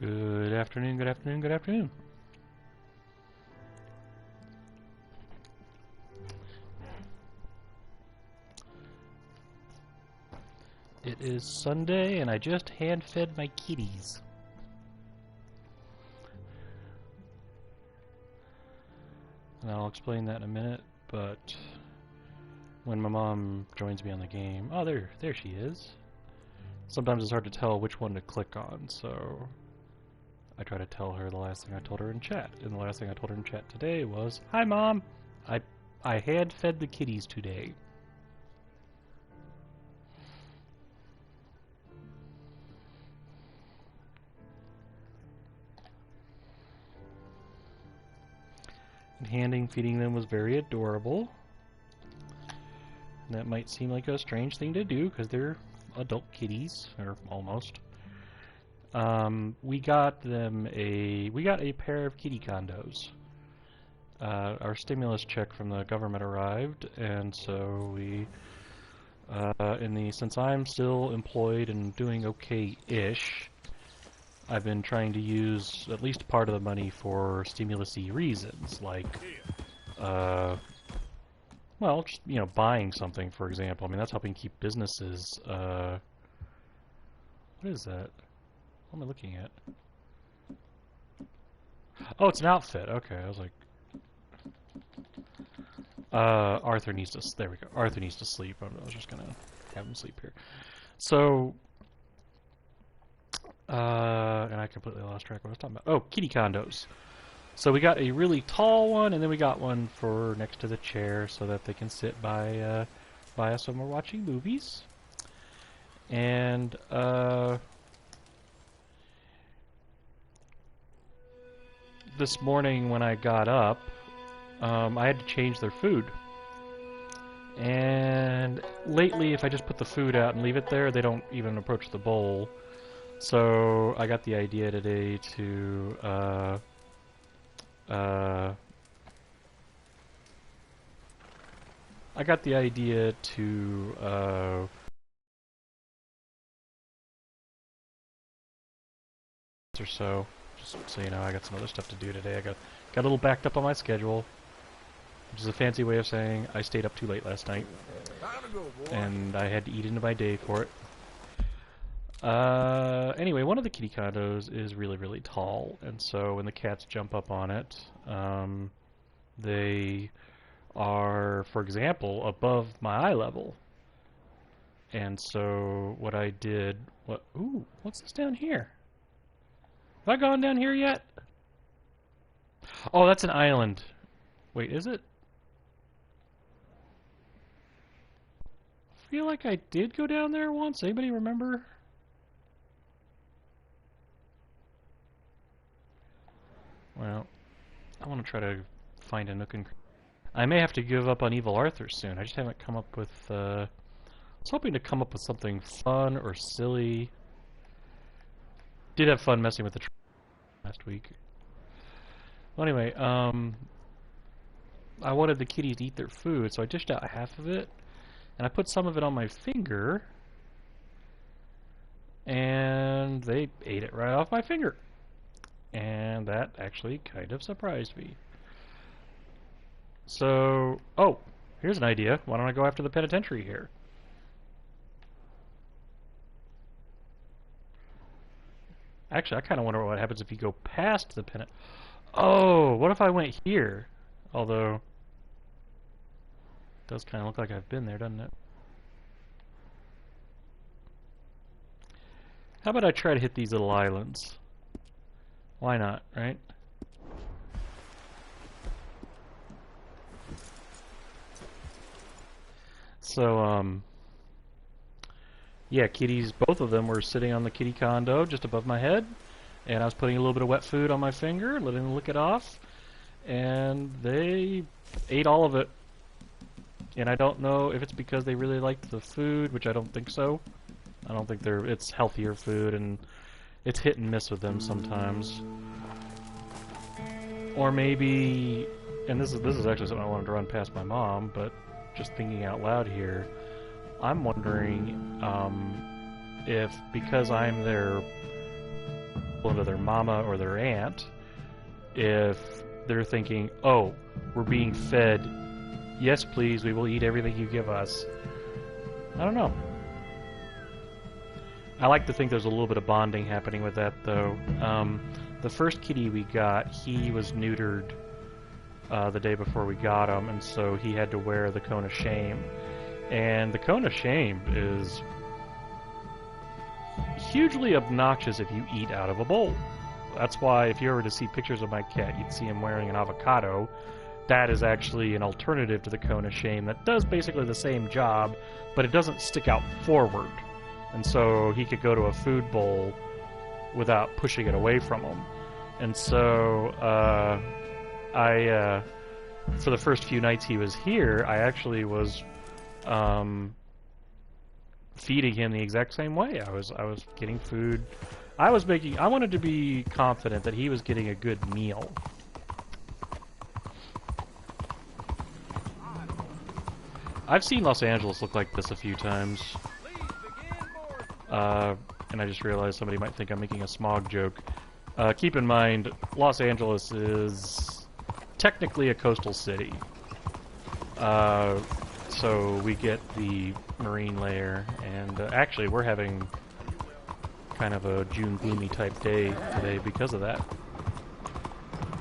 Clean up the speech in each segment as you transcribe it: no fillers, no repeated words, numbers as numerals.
Good afternoon, good afternoon, good afternoon. It is Sunday and I just hand-fed my kitties. And I'll explain that in a minute, but when my mom joins me on the game... Oh, there she is. Sometimes it's hard to tell which one to click on, so I try to tell her the last thing I told her in chat. And the last thing I told her in chat today was, "Hi, Mom! I hand-fed the kitties today." And feeding them was very adorable. And that might seem like a strange thing to do because they're adult kitties, or almost. We got a pair of kitty condos. Our stimulus check from the government arrived, and so we, since I'm still employed and doing okay-ish, I've been trying to use at least part of the money for stimulus-y reasons, like, well, just, you know, buying something, for example. I mean, that's helping keep businesses, what is that? What am I looking at? Oh, it's an outfit. Okay, I was like, Arthur needs to, there we go. Arthur needs to sleep. I was just gonna have him sleep here. So, and I completely lost track of what I was talking about. Oh, kitty condos. So we got a really tall one, and then we got one for next to the chair so that they can sit by us when we're watching movies. And this morning when I got up, I had to change their food. And lately, if I just put the food out and leave it there, they don't even approach the bowl. So I got the idea today to or so, just so you know, I got some other stuff to do today. I got a little backed up on my schedule, which is a fancy way of saying I stayed up too late last night, and I had to eat into my day for it. Anyway, one of the kitty condos is really, really tall, and so when the cats jump up on it, they are, for example, above my eye level. And so what I did, ooh, what's this down here? Have I gone down here yet? Oh, that's an island. Wait, is it? I feel like I did go down there once. Anybody remember? Well, I want to try to find a nook and cranny. I may have to give up on Evil Arthur soon. I just haven't come up with, I was hoping to come up with something fun or silly. Did have fun messing with the last week. Well, anyway, I wanted the kitties to eat their food, so I dished out half of it, and I put some of it on my finger, and they ate it right off my finger. And that actually kind of surprised me. So, oh, here's an idea. Why don't I go after the penitentiary here? Actually, I kind of wonder what happens if you go past the penitentiary. Oh, what if I went here? Although, it does kind of look like I've been there, doesn't it? How about I try to hit these little islands? Why not, right? So, yeah, kitties, both of them were sitting on the kitty condo just above my head, and I was putting a little bit of wet food on my finger, letting them lick it off, and they ate all of it. And I don't know if it's because they really liked the food, which I don't think so. I don't think it's healthier food, and it's hit and miss with them sometimes. Or maybe, and this is actually something I wanted to run past my mom, but just thinking out loud here, I'm wondering if because I'm their into their mama or their aunt if they're thinking, oh, we're being fed, yes please, we will eat everything you give us. I don't know. I like to think there's a little bit of bonding happening with that, though. The first kitty we got, he was neutered the day before we got him, and so he had to wear the cone of shame. And the cone of shame is hugely obnoxious if you eat out of a bowl. That's why if you were to see pictures of my cat, you'd see him wearing an avocado. That is actually an alternative to the cone of shame that does basically the same job, but it doesn't stick out forward. And so he could go to a food bowl without pushing it away from him. And so for the first few nights he was here, I actually was feeding him the exact same way. I was getting food. I wanted to be confident that he was getting a good meal. I've seen Los Angeles look like this a few times. And I just realized somebody might think I'm making a smog joke. Keep in mind, Los Angeles is technically a coastal city. So we get the marine layer, and actually we're having kind of a June gloomy type day today because of that.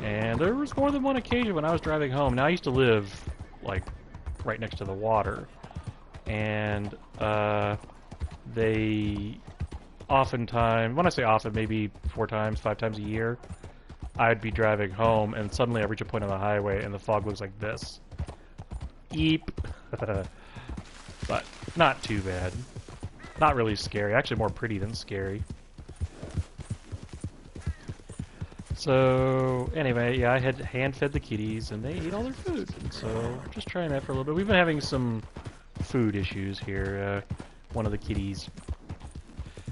And there was more than one occasion when I was driving home. Now I used to live like right next to the water, and they oftentimes, when I say often, maybe 4 times, 5 times a year, I'd be driving home and suddenly I reach a point on the highway and the fog looks like this. Eep. But not too bad. Not really scary. Actually more pretty than scary. So, anyway, yeah, I had hand-fed the kitties, and they ate all their food. And so, just trying that for a little bit. We've been having some food issues here. One of the kitties,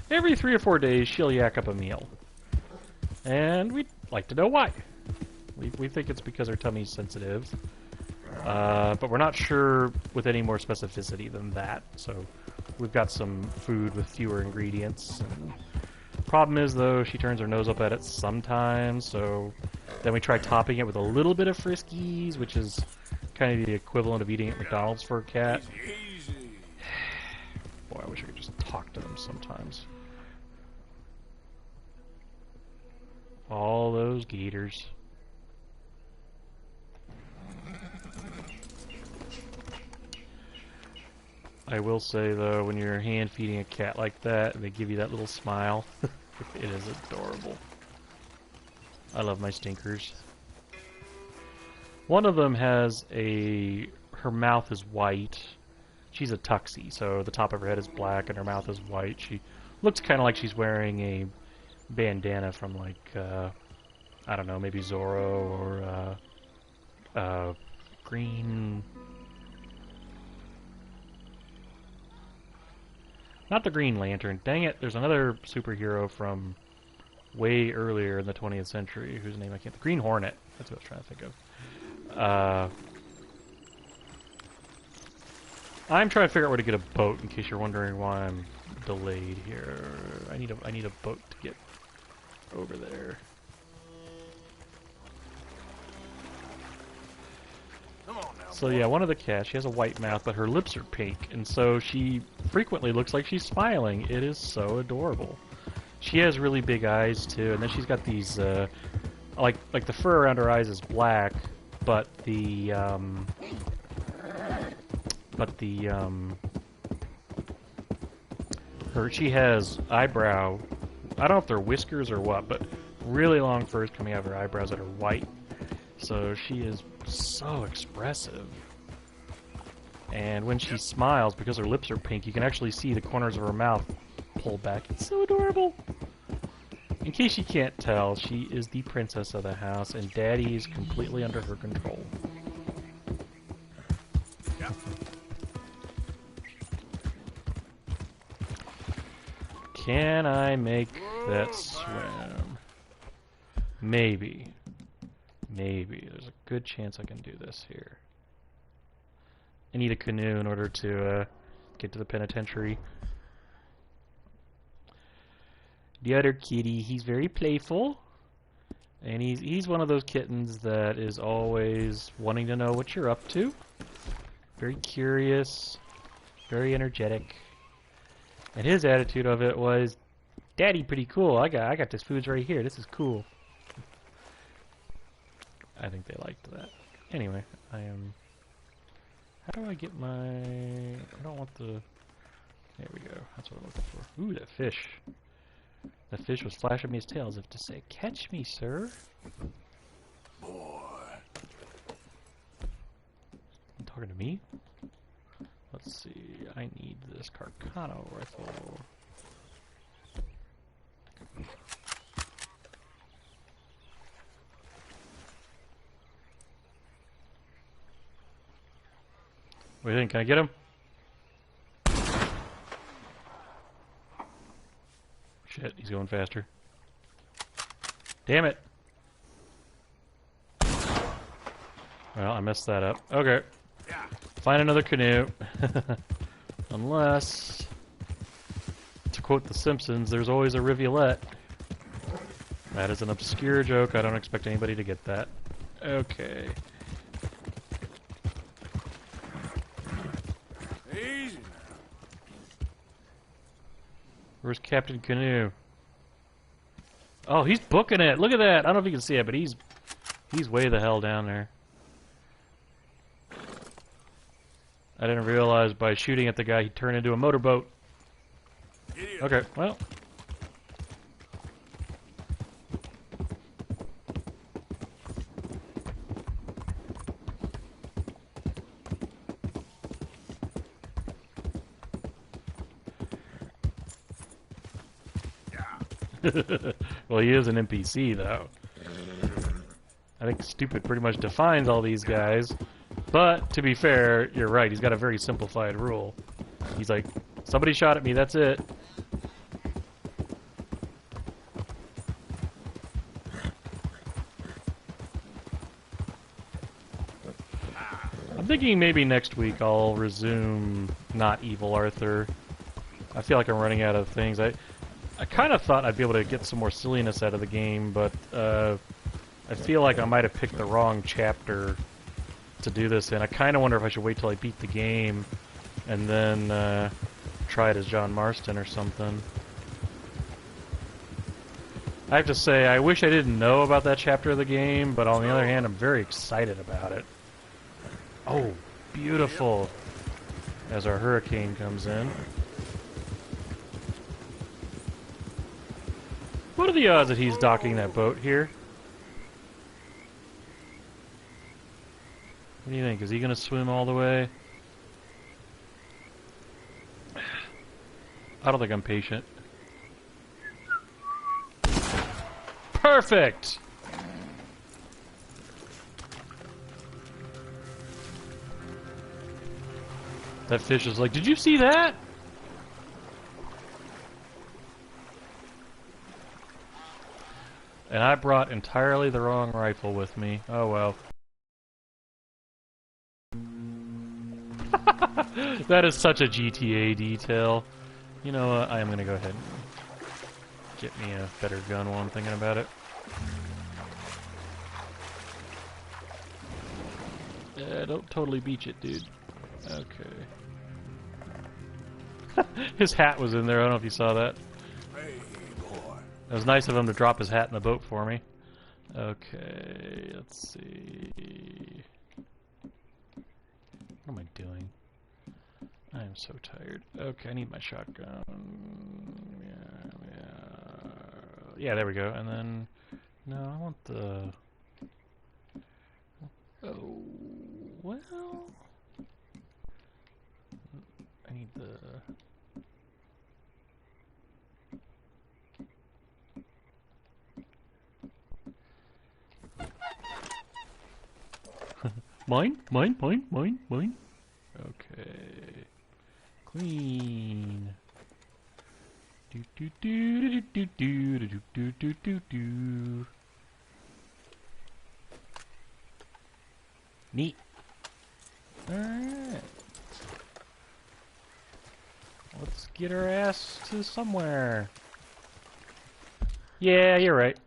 every 3 or 4 days, she'll yak up a meal. And we'd like to know why. We think it's because her tummy's sensitive. But we're not sure with any more specificity than that. So, we've got some food with fewer ingredients. And problem is, though, she turns her nose up at it sometimes, so then we try topping it with a little bit of Friskies, which is kind of the equivalent of eating at McDonald's for a cat. Boy, I wish I could just talk to them sometimes. All those gators. I will say, though, when you're hand-feeding a cat like that, and they give you that little smile, it is adorable. I love my stinkers. One of them has her mouth is white. She's a tuxie, so the top of her head is black and her mouth is white. She looks kind of like she's wearing a bandana from, like, I don't know, maybe Zorro or Green... Not the Green Lantern. Dang it, there's another superhero from way earlier in the 20th century whose name I can't... Green Hornet. That's what I was trying to think of. I'm trying to figure out where to get a boat, in case you're wondering why I'm delayed here. I need a boat to get over there. So yeah, one of the cats, she has a white mouth, but her lips are pink, and so she frequently looks like she's smiling. It is so adorable. She has really big eyes too, and then she's got these, like the fur around her eyes is black, but she has eyebrow, I don't know if they're whiskers or what, but really long furs coming out of her eyebrows that are white. So she is so expressive. And when she smiles, because her lips are pink, you can actually see the corners of her mouth pull back. It's so adorable. In case you can't tell, she is the princess of the house, and Daddy is completely under her control. Can I make that swim? Maybe. Maybe. There's a good chance I can do this here. I need a canoe in order to get to the penitentiary. The other kitty, he's very playful. And he's one of those kittens that is always wanting to know what you're up to. Very curious, very energetic. And his attitude of it was, "Daddy, pretty cool. I got this food right here. This is cool." I think they liked that. Anyway, I am. How do I get my? I don't want the. There we go. That's what I'm looking for. Ooh, that fish. The fish was flashing me his tail as if to say, "Catch me, sir." Boy. You talking to me? Let's see. I need this Carcano rifle. What do you think? Can I get him? Shit, he's going faster. Damn it! Well, I messed that up. Okay. Find another canoe. Unless, to quote The Simpsons, there's always a rivulet. That is an obscure joke. I don't expect anybody to get that. Okay. Easy now. Where's Captain Canoe? Oh, he's booking it. Look at that. I don't know if you can see it, but he's way the hell down there. I didn't realize by shooting at the guy he'd turn into a motorboat. Okay, well. Well, he is an NPC, though. I think stupid pretty much defines all these guys. But, to be fair, you're right. He's got a very simplified rule. He's like, somebody shot at me, that's it. I'm thinking maybe next week I'll resume Not Evil Arthur. I feel like I'm running out of things. I kind of thought I'd be able to get some more silliness out of the game, but I feel like I might have picked the wrong chapter to do this in. I kind of wonder if I should wait till I beat the game and then try it as John Marston or something. I have to say, I wish I didn't know about that chapter of the game, but on the other hand, I'm very excited about it. Oh, beautiful! As our hurricane comes in. What are the odds that he's docking that boat here? What do you think? Is he going to swim all the way? I don't think I'm patient. Perfect! That fish is like, did you see that? And I brought entirely the wrong rifle with me. Oh well. That is such a GTA detail. You know what? I am going to go ahead and get me a better gun while I'm thinking about it. Don't totally beach it, dude. Okay. His hat was in there. I don't know if you saw that. It was nice of him to drop his hat in the boat for me. Okay, let's see. What am I doing? I am so tired. Okay, I need my shotgun. Yeah, there we go. And then, no, I want the... Oh, well... I need the... Mine. Okay. Clean. Do. Neat. Alright. Let's get our ass to somewhere. Yeah, you're right.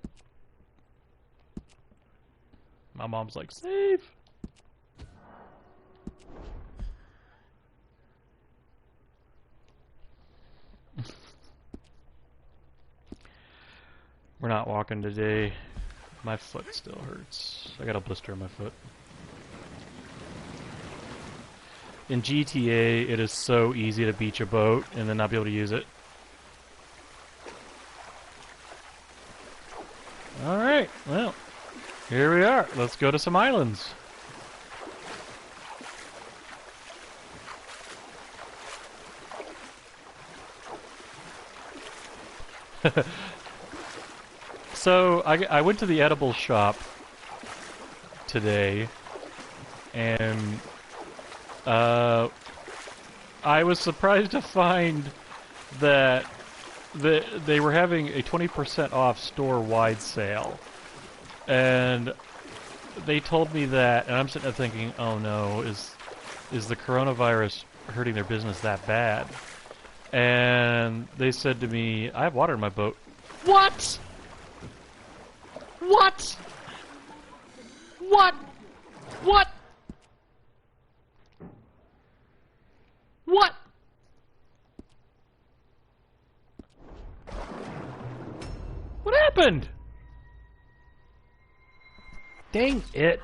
My mom's like, save! We're not walking today. My foot still hurts. I got a blister on my foot. In GTA, it is so easy to beach a boat and then not be able to use it. Alright, well, here we are. Let's go to some islands. So, I went to the edible shop today, and I was surprised to find that they were having a 20% off store-wide sale. And they told me that, and I'm sitting there thinking, oh no, is the coronavirus hurting their business that bad? And they said to me, I have water in my boat. What? What? What? What? What? What happened? Dang it.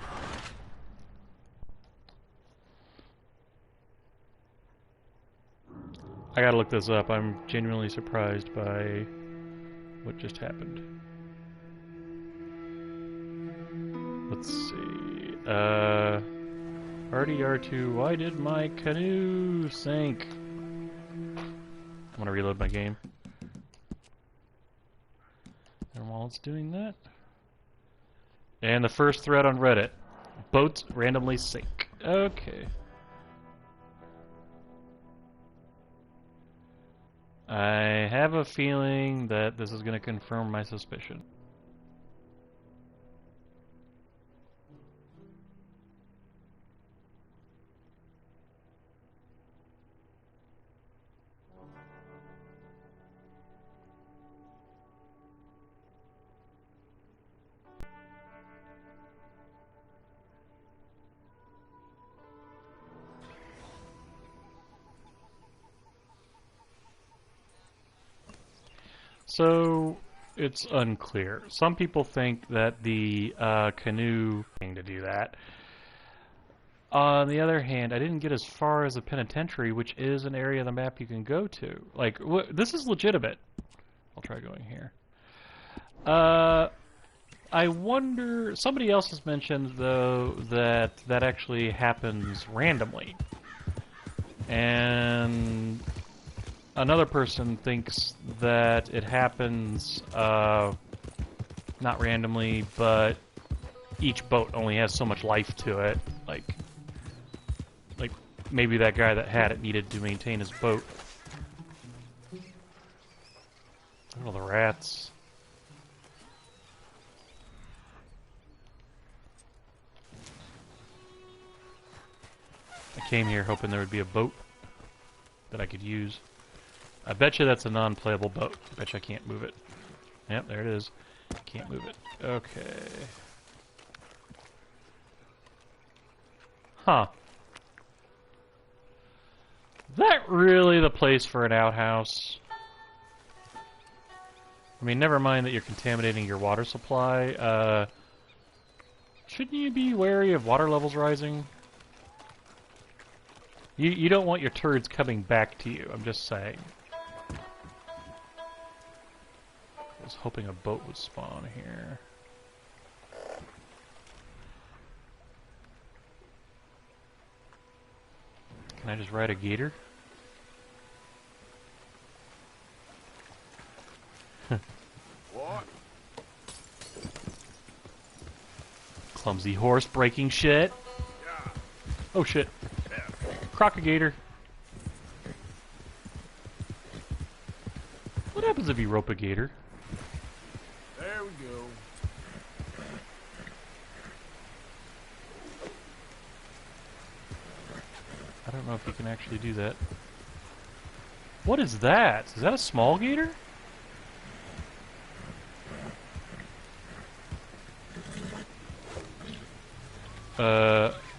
I gotta look this up. I'm genuinely surprised by what just happened. Let's see. rdr2, why did my canoe sink? I'm gonna reload my game. And while it's doing that... And the first thread on Reddit. Boats randomly sink. Okay. I have a feeling that this is going to confirm my suspicion. So, it's unclear. Some people think that the canoe thing to do that. On the other hand, I didn't get as far as the penitentiary, which is an area of the map you can go to. Like, this is legitimate. I'll try going here. I wonder... Somebody else has mentioned, though, that that actually happens randomly. And... Another person thinks that it happens, not randomly, but each boat only has so much life to it. Like maybe that guy that had it needed to maintain his boat. Oh, the rats. I came here hoping there would be a boat that I could use. I bet you that's a non-playable boat. I bet you I can't move it. Yep, there it is. Can't move it. Okay. Huh. Is that really the place for an outhouse? I mean, never mind that you're contaminating your water supply. Shouldn't you be wary of water levels rising? You don't want your turds coming back to you, I'm just saying. I was hoping a boat would spawn here. Can I just ride a gator? What? Clumsy horse breaking shit. Yeah. Oh shit. Crocagator. What happens if you rope a gator? There we go. I don't know if you can actually do that. What is that? Is that a small gator?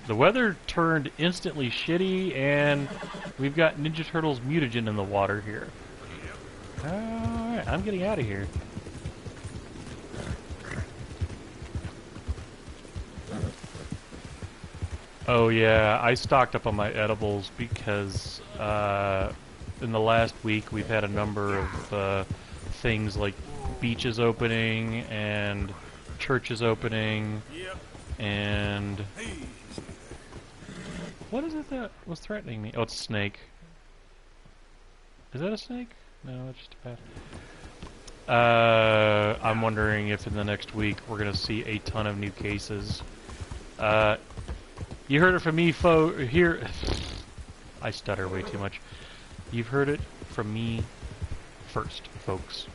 The weather turned instantly shitty, and we've got Ninja Turtles mutagen in the water here. Alright, I'm getting out of here. Oh yeah, I stocked up on my edibles because in the last week we've had a number of things like beaches opening and churches opening and... What is it that was threatening me? Oh, it's a snake. Is that a snake? No, it's just a bat. I'm wondering if in the next week we're gonna see a ton of new cases. You heard it from me, here. I stutter way too much. You've heard it from me first, folks,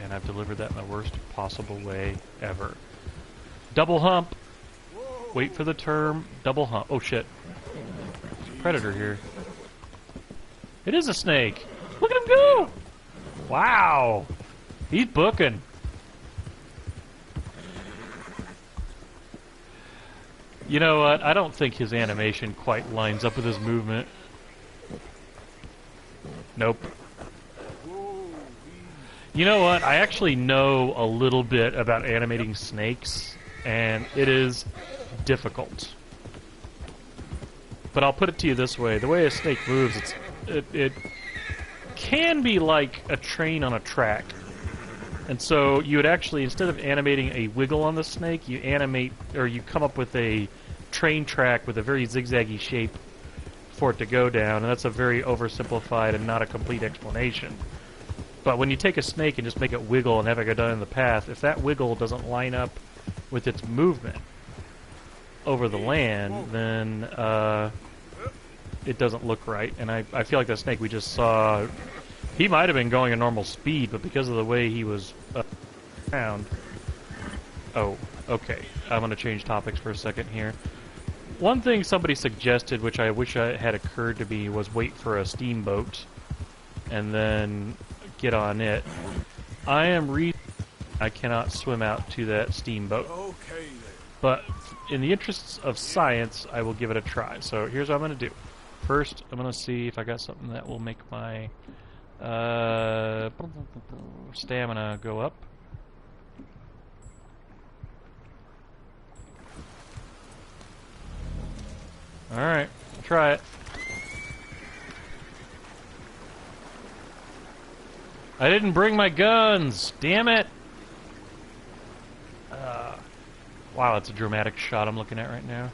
and I've delivered that in the worst possible way ever. Double hump. Wait for the term. Double hump. Oh shit. Predator here. It is a snake. Look at him go! Wow. He's booking. You know what? I don't think his animation quite lines up with his movement. Nope. You know what? I actually know a little bit about animating snakes, and it is difficult. But I'll put it to you this way. The way a snake moves, it can be like a train on a track. And so you would actually, instead of animating a wiggle on the snake, you animate, or you come up with a train track with a very zigzaggy shape for it to go down, and that's a very oversimplified and not a complete explanation. But when you take a snake and just make it wiggle and have it go down in the path, if that wiggle doesn't line up with its movement over the land, then it doesn't look right. And I feel like that snake we just saw, he might have been going at normal speed, but because of the way he was around... Oh, okay. I'm going to change topics for a second here. One thing somebody suggested, which I wish had occurred to me, was wait for a steamboat and then get on it. I cannot swim out to that steamboat. Okay, but in the interests of science, I will give it a try. So here's what I'm going to do. First, I'm going to see if I got something that will make my stamina go up. Alright, try it. I didn't bring my guns! Damn it! Wow, that's a dramatic shot I'm looking at right now.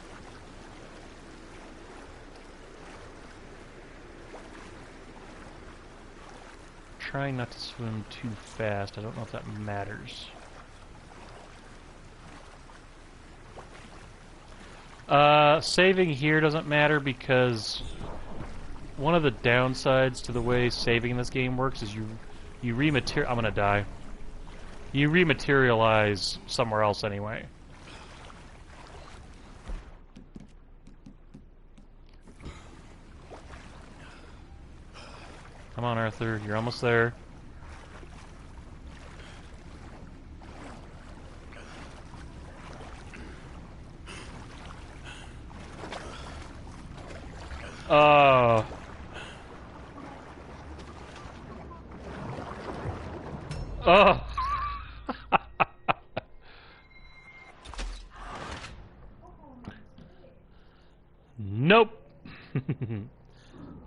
Trying not to swim too fast. I don't know if that matters. Saving here doesn't matter because one of the downsides to the way saving in this game works is you rematerialize. I'm gonna die. You rematerialize somewhere else anyway. Come on, Arthur. You're almost there. Oh. Oh. Nope.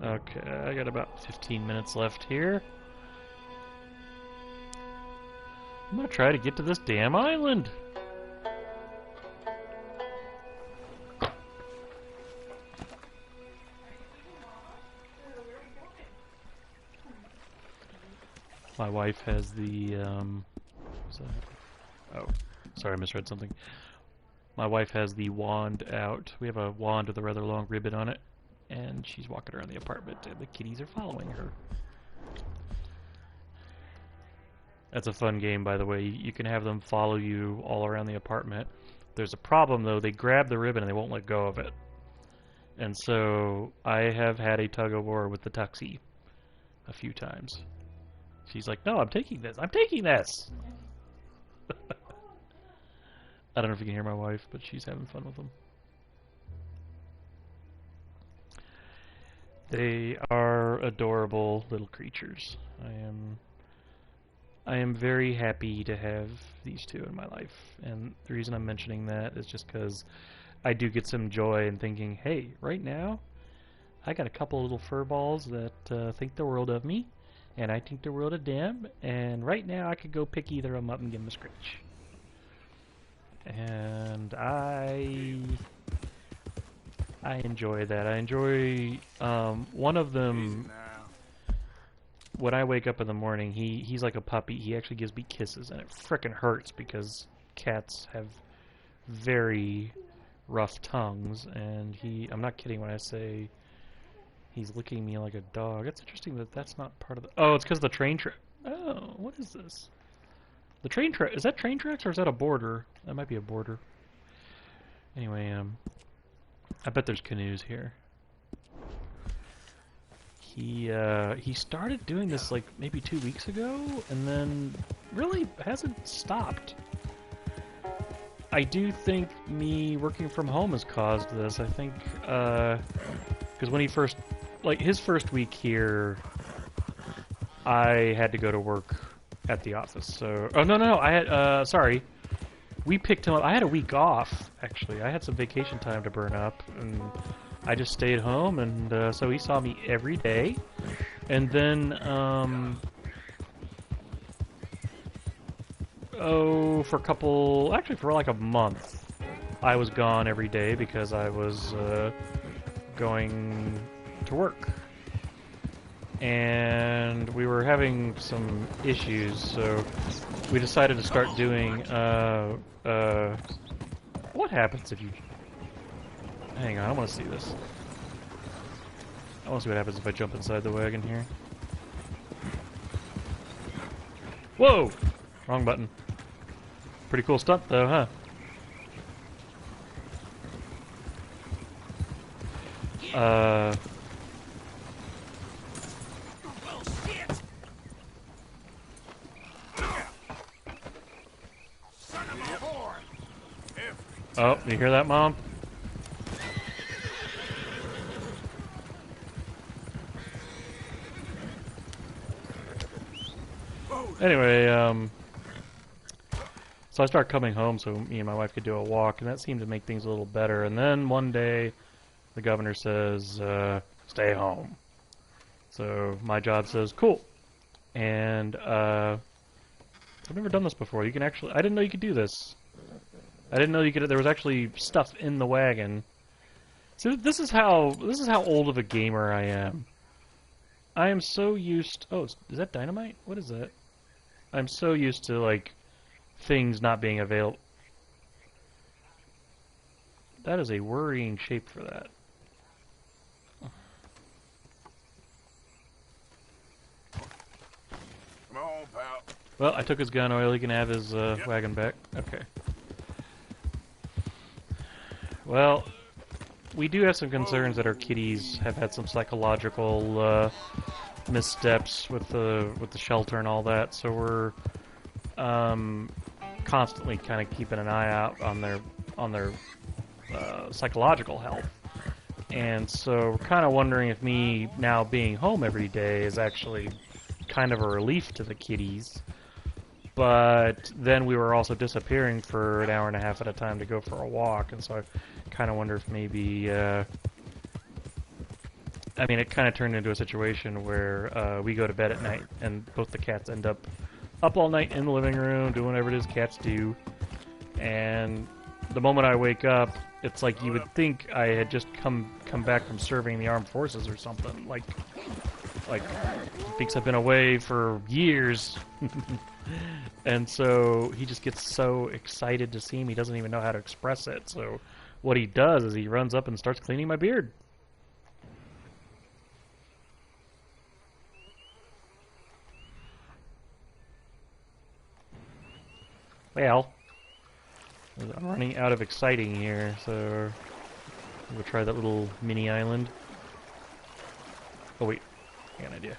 Okay, I got about 15 minutes left here. I'm gonna try to get to this damn island. My wife has the, what's that? Oh, sorry, I misread something. My wife has the wand out. We have a wand with a rather long ribbon on it, and she's walking around the apartment, and the kitties are following her. That's a fun game, by the way. You can have them follow you all around the apartment. There's a problem, though. They grab the ribbon and they won't let go of it. And so I have had a tug-of-war with the Tuxie a few times. She's like, no, I'm taking this. I'm taking this! I don't know if you can hear my wife, but she's having fun with them. They are adorable little creatures. I am very happy to have these two in my life, and the reason I'm mentioning that is just because I do get some joy in thinking, hey, right now, I got a couple little fur balls that think the world of me, and I think the world of them, and right now I could go pick either of them up and give them a scratch. And I enjoy that. I enjoy one of them. When I wake up in the morning, he's like a puppy. He actually gives me kisses, and it frickin' hurts because cats have very rough tongues, and I'm not kidding when I say he's licking me like a dog. It's interesting that that's not part of the... Oh, it's because the train track... Oh, what is this? The train track... Is that train tracks, or is that a border? That might be a border. Anyway, I bet there's canoes here. He started doing this like maybe 2 weeks ago, and then really hasn't stopped. I do think me working from home has caused this. I think because when he first, like his first week here, I had to go to work at the office. So no, I had sorry, we picked him up. I had a week off actually. I had some vacation time to burn up, and I just stayed home, and so he saw me every day. And then, for like a month, I was gone every day because I was going to work. And we were having some issues, so we decided to start doing, what happens if you... Hang on, I want to see this. I want to see what happens if I jump inside the wagon here. Whoa! Wrong button. Pretty cool stunt though, huh? Oh, you hear that, Mom? Anyway, so I started coming home so me and my wife could do a walk, and that seemed to make things a little better. And then one day, the governor says, stay home. So my job says, cool. And I've never done this before. You can actually, I didn't know you could do this. I didn't know you could, there was actually stuff in the wagon. So this is how old of a gamer I am. I am so used, oh, is that dynamite? What is that? I'm so used to, like, things not being available. That is a worrying shape for that. Come on, pal. Well, I took his gun oil. He can have his wagon back. Okay. Well, we do have some concerns that our kitties have had some psychological missteps with the shelter and all that, so we're constantly kind of keeping an eye out on their psychological health. And so we're kind of wondering if me now being home every day is actually kind of a relief to the kitties. But then we were also disappearing for an hour and a half at a time to go for a walk, and so I kind of wonder if maybe I mean, it kind of turned into a situation where we go to bed at night, and both the cats end up all night in the living room, doing whatever it is cats do. And the moment I wake up, it's like you would think I had just come back from serving the armed forces or something. Like he thinks I've been away for years. And so he just gets so excited to see me, he doesn't even know how to express it. So what he does is he runs up and starts cleaning my beard. Well, I'm running out of exciting here, so we'll try that little mini island. Oh wait, I got an idea.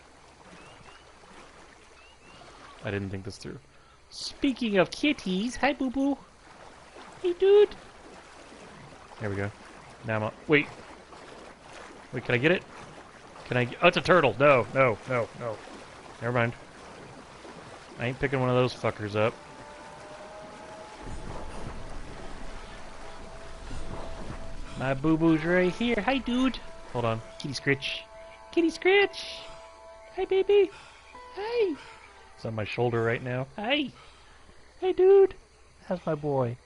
I didn't think this through. Speaking of kitties, hi Boo Boo. Hey dude. There we go. Now I'm up. Wait, can I get it? Can I... Oh, it's a turtle! No, no, no, no. Never mind. I ain't picking one of those fuckers up. My boo-boo's right here. Hi, dude. Hold on. Kitty Scritch. Kitty Scritch! Hi, baby. Hi. It's on my shoulder right now. Hi. Hey, dude. How's my boy?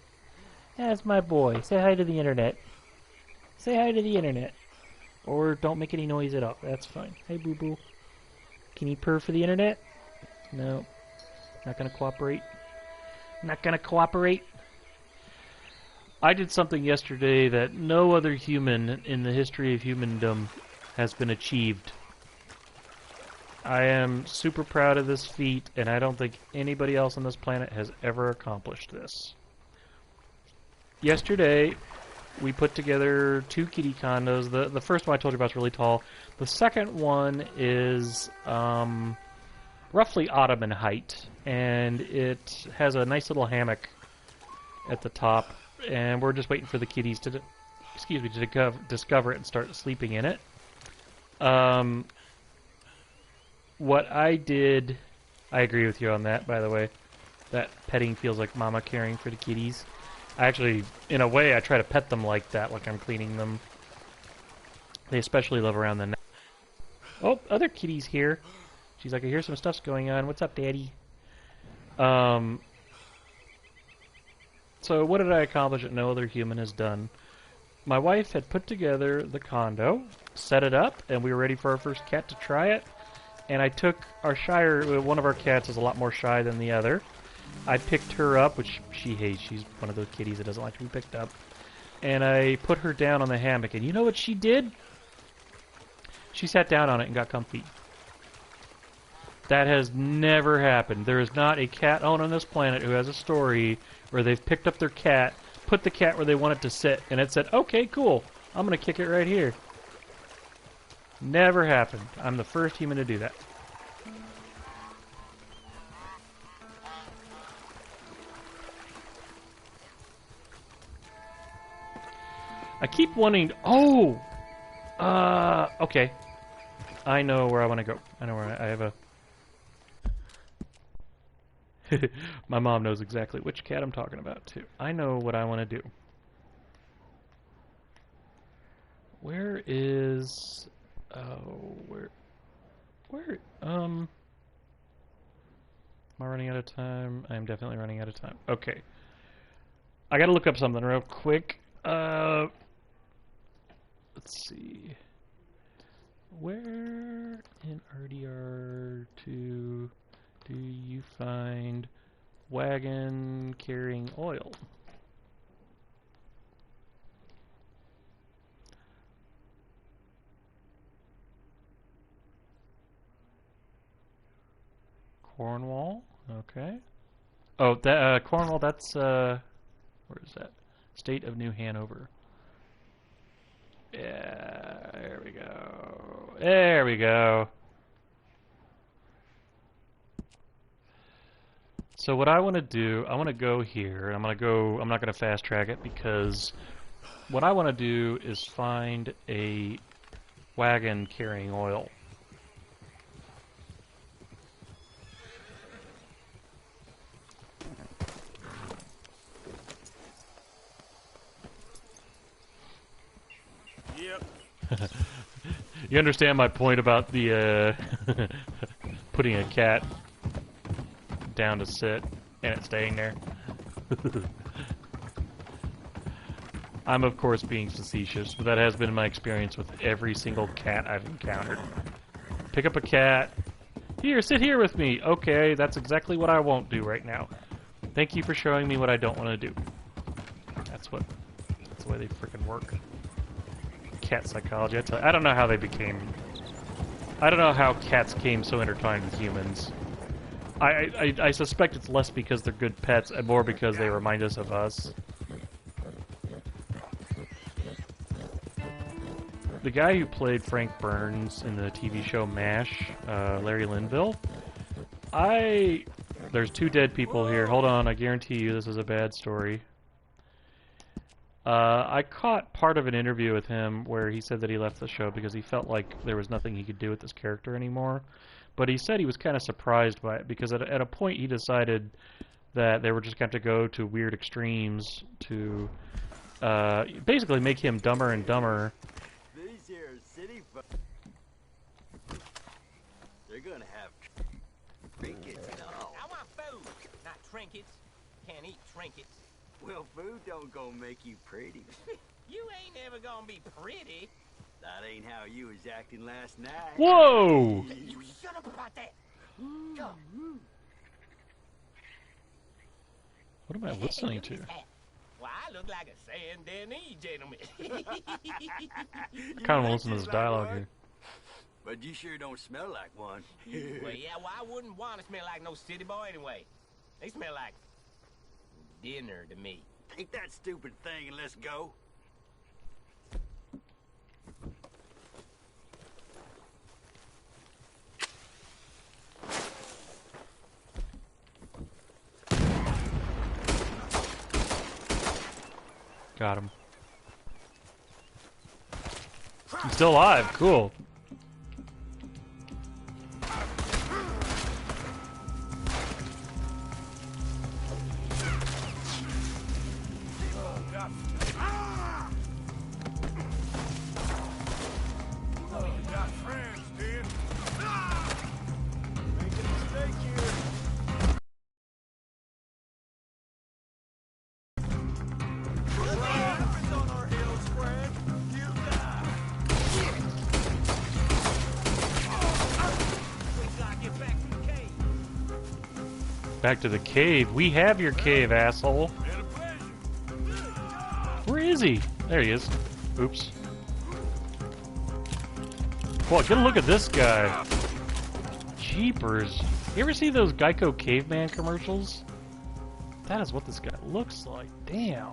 That's my boy. Say hi to the internet. Say hi to the internet. Or don't make any noise at all. That's fine. Hey, boo-boo. Can you purr for the internet? No. Not gonna cooperate. Not gonna cooperate. I did something yesterday that no other human in the history of humandom has been achieved. I am super proud of this feat, and I don't think anybody else on this planet has ever accomplished this. Yesterday, we put together 2 kitty condos. The first one I told you about is really tall. The second one is roughly ottoman height, and it has a nice little hammock at the top, and we're just waiting for the kitties to, discover it and start sleeping in it. What I did, I agree with you on that, by the way. That petting feels like mama caring for the kitties. I actually, in a way, I try to pet them like that, like I'm cleaning them. They especially love around the neck. Oh, other kitty's here. She's like, I hear some stuff's going on. What's up, Daddy? So what did I accomplish that no other human has done? My wife had put together the condo, set it up, and we were ready for our first cat to try it. And I took our Shire, one of our cats is a lot more shy than the other. I picked her up, which she hates. She's one of those kitties that doesn't like to be picked up. And I put her down on the hammock, and you know what she did? She sat down on it and got comfy. That has never happened. There is not a cat owner on this planet who has a story where they've picked up their cat, put the cat where they want it to sit, and it said, okay, cool, I'm going to kick it right here. Never happened. I'm the first human to do that. I keep wanting... Oh! Okay. I know where I want to go. I know where I have a... My mom knows exactly which cat I'm talking about, too. I know what I want to do. Where is... Oh, where... Am I running out of time? I am definitely running out of time. Okay. I gotta look up something real quick. Let's see. Where in rdr2 do you find wagon carrying oil? Cornwall, okay. Oh, that Cornwall. That's where is that? State of New Hanover. Yeah, there we go. There we go. So what I want to do, I want to go here. I'm not going to fast track it because what I want to do is find a wagon carrying oil. Yep. You understand my point about the putting a cat down to sit and it staying there? I'm of course being facetious, but that has been my experience with every single cat I've encountered. Pick up a cat. Here, sit here with me. Okay, that's exactly what I won't do right now. Thank you for showing me what I don't want to do. That's the way they freaking work. Cat psychology. I don't know how they became... I don't know how cats came so intertwined with humans. I suspect it's less because they're good pets and more because they remind us of us. The guy who played Frank Burns in the TV show MASH, Larry Linville, there's 2 dead people here. Hold on, I guarantee you this is a bad story. I caught part of an interview with him where he said that he left the show because he felt like there was nothing he could do with this character anymore. But he said he was kind of surprised by it because at a point he decided that they were just going to go to weird extremes to basically make him dumber and dumber. These here city they're gonna have trinkets and all. I want food, not trinkets. Can't eat trinkets. Well, food don't go make you pretty. You ain't ever gonna be pretty. That ain't how you was acting last night. Whoa! You shut up about that. Go. What am I listening to? Well, I look like a San Denis gentleman. I kind of want to listen to this dialogue here. But you sure don't smell like one. Well, yeah, well, I wouldn't want to smell like no city boy anyway. They smell like dinner to me. Take that stupid thing and let's go. Got him. He's still alive. Cool. Back to the cave. We have your cave, asshole. Where is he? There he is. Oops. Well, get a look at this guy. Jeepers. You ever see those Geico Caveman commercials? That is what this guy looks like. Damn.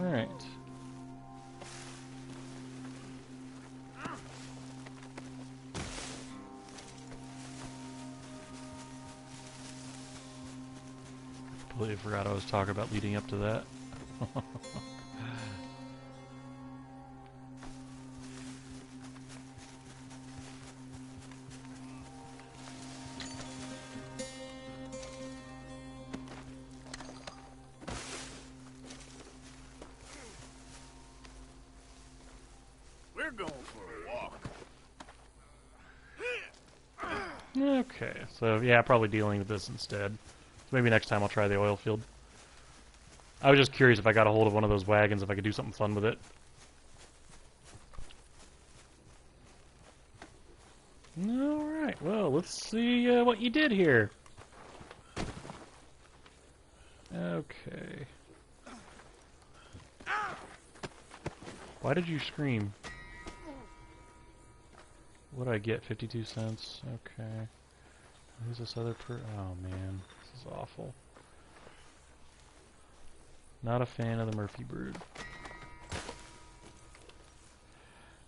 Alright. Completely forgot I was talking about leading up to that. We're going for a walk. Okay, so yeah, probably dealing with this instead. So maybe next time I'll try the oil field. I was just curious if I got a hold of one of those wagons, if I could do something fun with it. Alright, well, let's see what you did here. Okay. Why did you scream? What did I get? 52 cents? Okay. Who's this other oh man, this is awful. Not a fan of the Murphy Brood.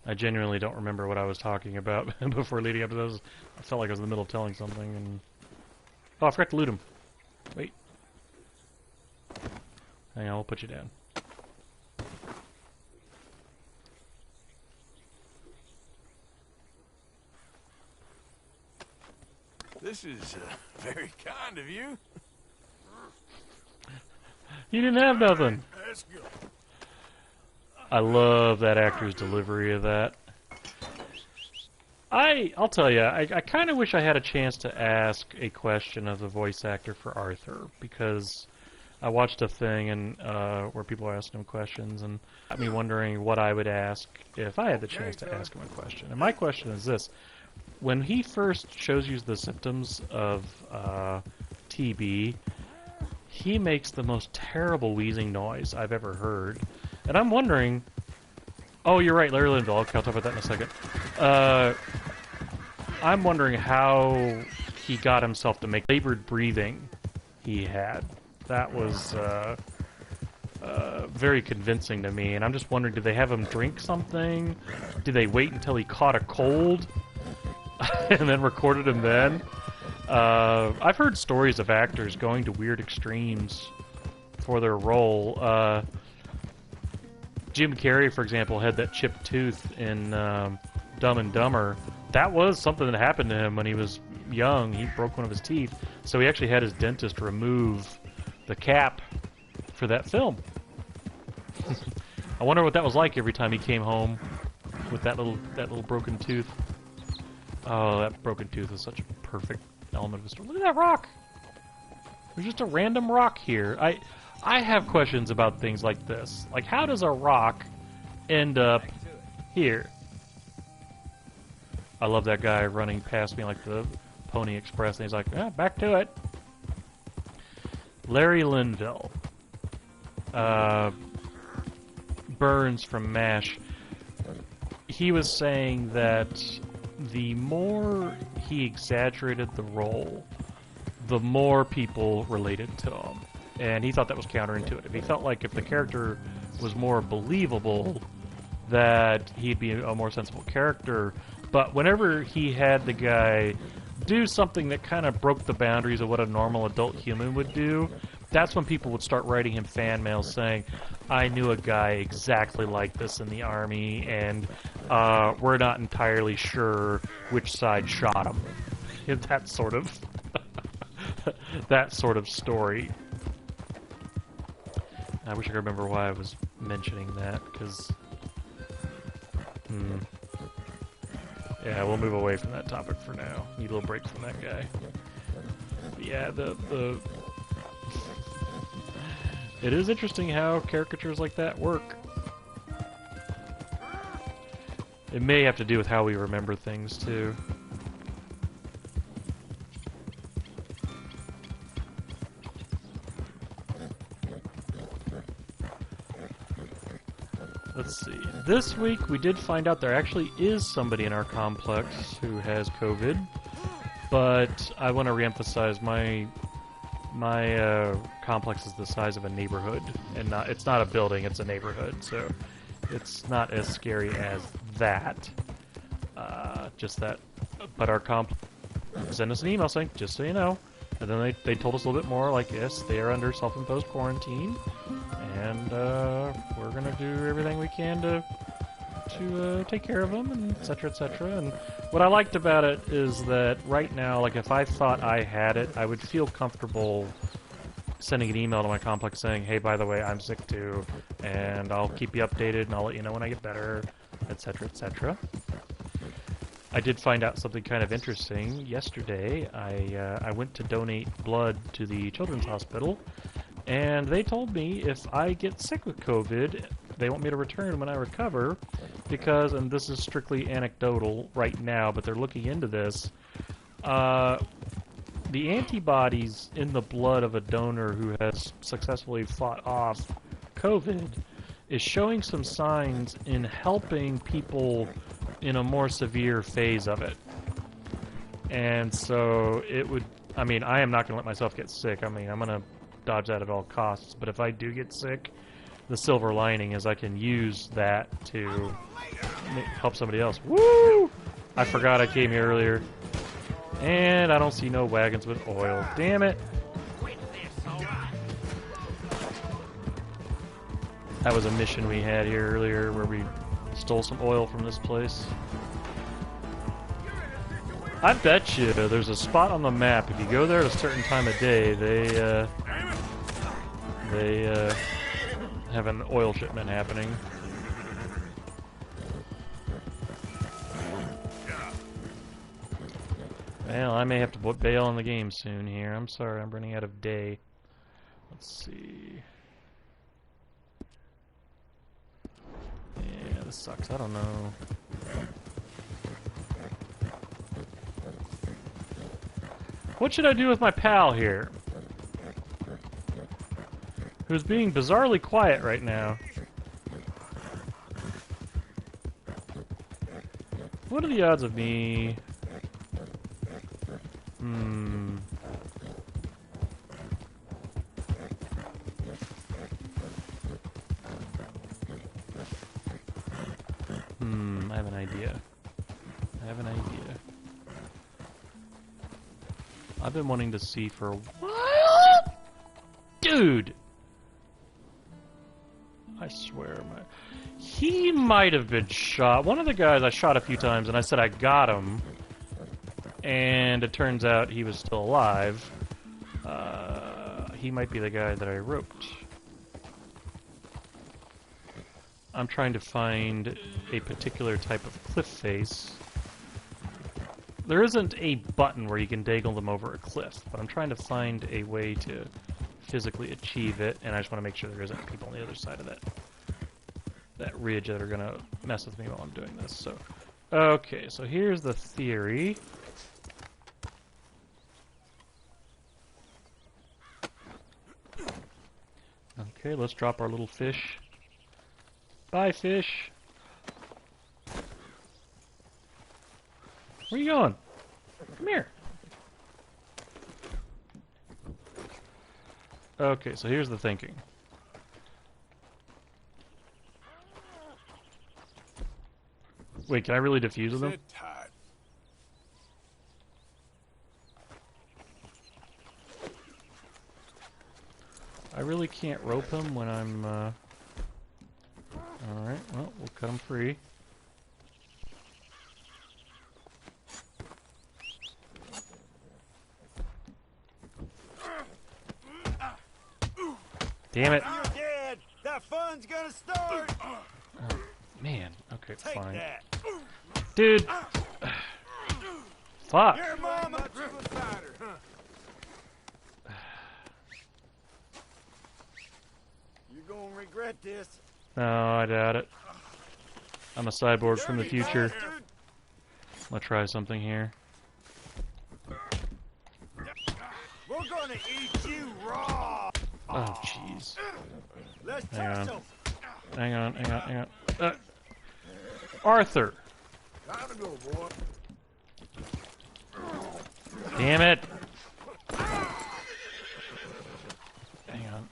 I genuinely don't remember what I was talking about before leading up to those. I felt like I was in the middle of telling something and... Oh, I forgot to loot him. Wait. Hang on, I'll put you down. This is very kind of you. You didn't have nothing. Let's go. I love that actor's delivery of that. I'll tell you, I kind of wish I had a chance to ask a question of the voice actor for Arthur, because I watched a thing and where people were asking him questions, and got me wondering what I would ask if I had the chance to ask him a question. And my question is this. When he first shows you the symptoms of TB, he makes the most terrible wheezing noise I've ever heard. And I'm wondering... Oh, you're right, Larry Linville. Okay, I'll talk about that in a second. I'm wondering how he got himself to make labored breathing he had. That was very convincing to me, and I'm just wondering, did they have him drink something? Did they wait until he caught a cold and then recorded him then? I've heard stories of actors going to weird extremes for their role. Jim Carrey, for example, had that chipped tooth in Dumb and Dumber. That was something that happened to him when he was young. He broke one of his teeth, so he actually had his dentist remove the cap for that film. I wonder what that was like every time he came home with that little broken tooth. Oh, that broken tooth is such a perfect element of the story. Look at that rock! There's just a random rock here. I have questions about things like this. Like, how does a rock end up here? I love that guy running past me like the Pony Express, and he's like, "Yeah, back to it." Larry Linville. Burns from MASH. He was saying that the more he exaggerated the role, the more people related to him. And he thought that was counterintuitive. He felt like if the character was more believable, that he'd be a more sensible character. But whenever he had the guy do something that kind of broke the boundaries of what a normal adult human would do, that's when people would start writing him fan mail saying, "I knew a guy exactly like this in the army, and we're not entirely sure which side shot him." That sort of that sort of story. I wish I could remember why I was mentioning that, because yeah, we'll move away from that topic for now. Need a little break from that guy. But yeah, it is interesting how caricatures like that work. It may have to do with how we remember things, too. Let's see. This week we did find out there actually is somebody in our complex who has COVID, but I want to reemphasize my complex is the size of a neighborhood, and it's not a building, it's a neighborhood, so it's not as scary as that. Just that. But our comp sent us an email saying, "Just so you know," and then they told us a little bit more, like, yes, they are under self-imposed quarantine, and we're gonna do everything we can to take care of them, and etc., etc. And what I liked about it is that right now, like, if I thought I had it, I would feel comfortable sending an email to my complex saying, "Hey, by the way, I'm sick too, and I'll keep you updated, and I'll let you know when I get better," etc., etc. I did find out something kind of interesting yesterday. I went to donate blood to the Children's Hospital, and they told me if I get sick with COVID, they want me to return when I recover, because, and this is strictly anecdotal right now, but they're looking into this, the antibodies in the blood of a donor who has successfully fought off COVID is showing some signs in helping people in a more severe phase of it. And so it would, I mean, I am not going to let myself get sick. I mean, I'm going to dodge that at all costs. But if I do get sick, the silver lining is I can use that to help somebody else. Woo! I forgot I came here earlier. And I don't see no wagons with oil. Damn it! That was a mission we had here earlier where we stole some oil from this place. I bet you there's a spot on the map. If you go there at a certain time of day, they have an oil shipment happening. Well, I may have to bail on the game soon here. I'm sorry, I'm running out of day. Let's see. Yeah, this sucks. I don't know. What should I do with my pal here? Who's being bizarrely quiet right now. What are the odds of me... I have an idea. I've been wanting to see for a while. Dude! I swear, he might have been shot. One of the guys I shot a few times, and I said I got him. And it turns out he was still alive. He might be the guy that I roped. I'm trying to find a particular type of cliff face. There isn't a button where you can dangle them over a cliff, but I'm trying to find a way to physically achieve it, and I just want to make sure there isn't people on the other side of that ridge that are going to mess with me while I'm doing this. So, okay, so here's the theory. Okay, let's drop our little fish. Bye, fish. Where you going? Come here. Okay, so here's the thinking. Wait, can I really defuse them? Sit tight. I really can't rope him when I'm, Alright, well, we'll cut him free. Damn it! You're dead. That fun's gonna start. Oh, man, okay, Take fine. that. Dude! Fuck! Your mama suicider, huh? You're gonna regret this. No, I doubt it. I'm a cyborg from the Dirty future. bastard. I'm gonna try something here. We're gonna eat you raw. Oh, jeez. Let's Hang on. tussle. Hang on. Arthur! Time to go, boy. Damn it! Hang on.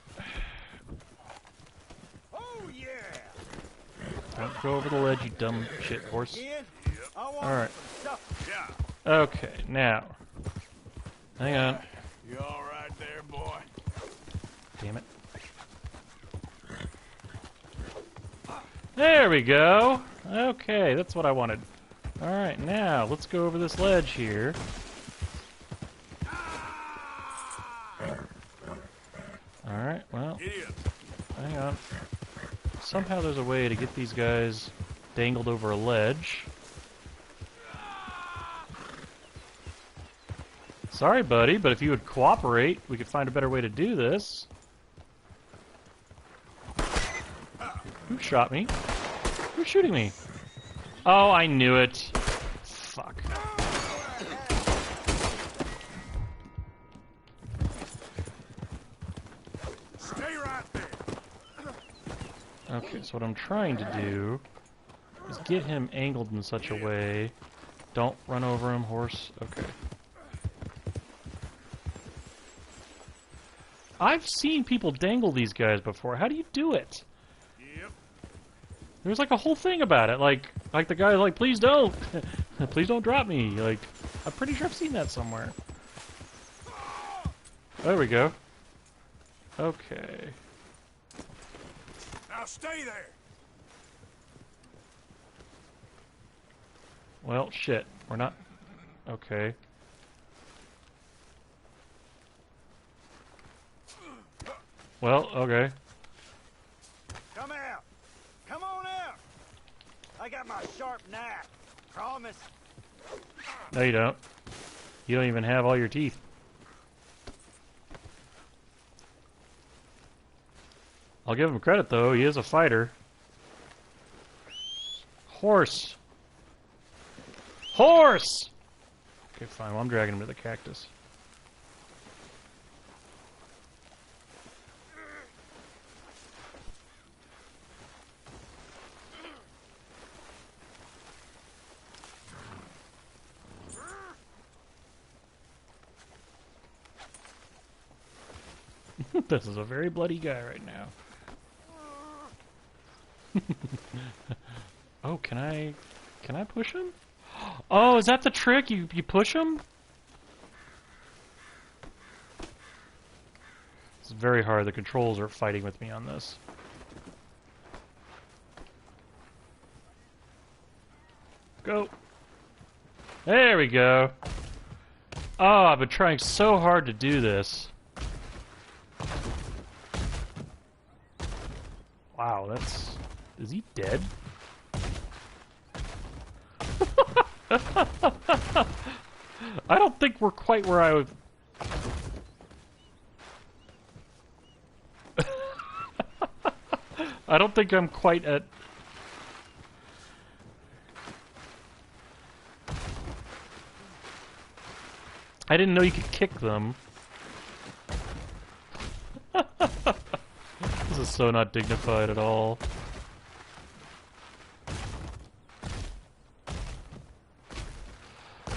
Oh yeah. Don't go over the ledge, you dumb shit horse. Ian, I want Alright. some stuff. Yeah. Okay, now. Hang on. You all right there, boy? Damn it. There we go! Okay, that's what I wanted. Alright, now, let's go over this ledge here. Alright, well, Idiot. hang on. Somehow there's a way to get these guys dangled over a ledge. Sorry, buddy, but if you would cooperate, we could find a better way to do this. Who shot me? Who's shooting me? Oh, I knew it. Fuck. Stay right there. Okay, so what I'm trying to do is get him angled in such a way. Don't run over him, horse. Okay. I've seen people dangle these guys before. How do you do it? Yep. There's like a whole thing about it. Like the guy's like, please don't. Please don't drop me. Like, I'm pretty sure I've seen that somewhere. There we go. Okay. Now stay there. Well, shit. We're not... Okay. Well, okay. Come out. Come on out. I got my sharp knife. Promise. No, you don't. You don't even have all your teeth. I'll give him credit, though. He is a fighter. Horse! Horse! Okay, fine. Well, I'm dragging him to the cactus. This is a very bloody guy right now. Oh, can I push him? Oh, is that the trick? You push him? It's very hard. The controls are fighting with me on this. Go. There we go. Oh, I've been trying so hard to do this. Wow, that's... Is he dead? I don't think we're quite where I would... I don't think I'm quite at... I didn't know you could kick them. This is so not dignified at all.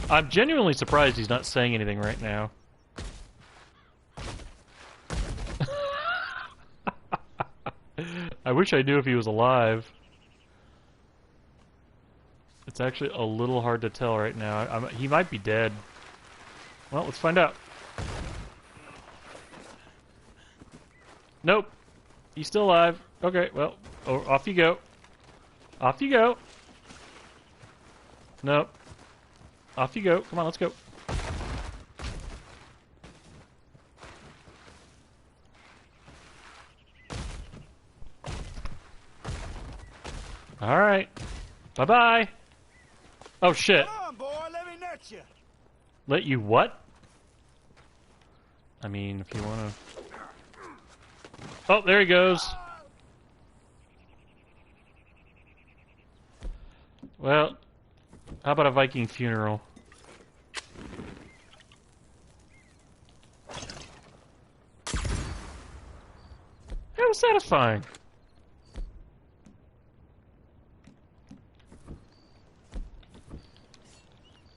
I'm genuinely surprised he's not saying anything right now. I wish I knew if he was alive. It's actually a little hard to tell right now. He might be dead. Well, let's find out. Nope. He's still alive. Okay, well, off you go. Off you go. Nope. Off you go. Come on, let's go. Alright. Bye-bye. Oh, shit. Come on, boy, let me net you. Let you what? I mean, if you want to... Oh, there he goes. Well, how about a Viking funeral? That was satisfying.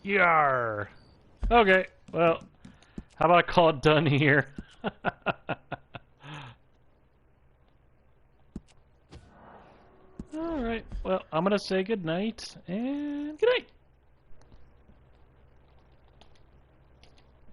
Yarr. Okay, well, how about I call it done here? Alright, well, I'm gonna say goodnight, and good night!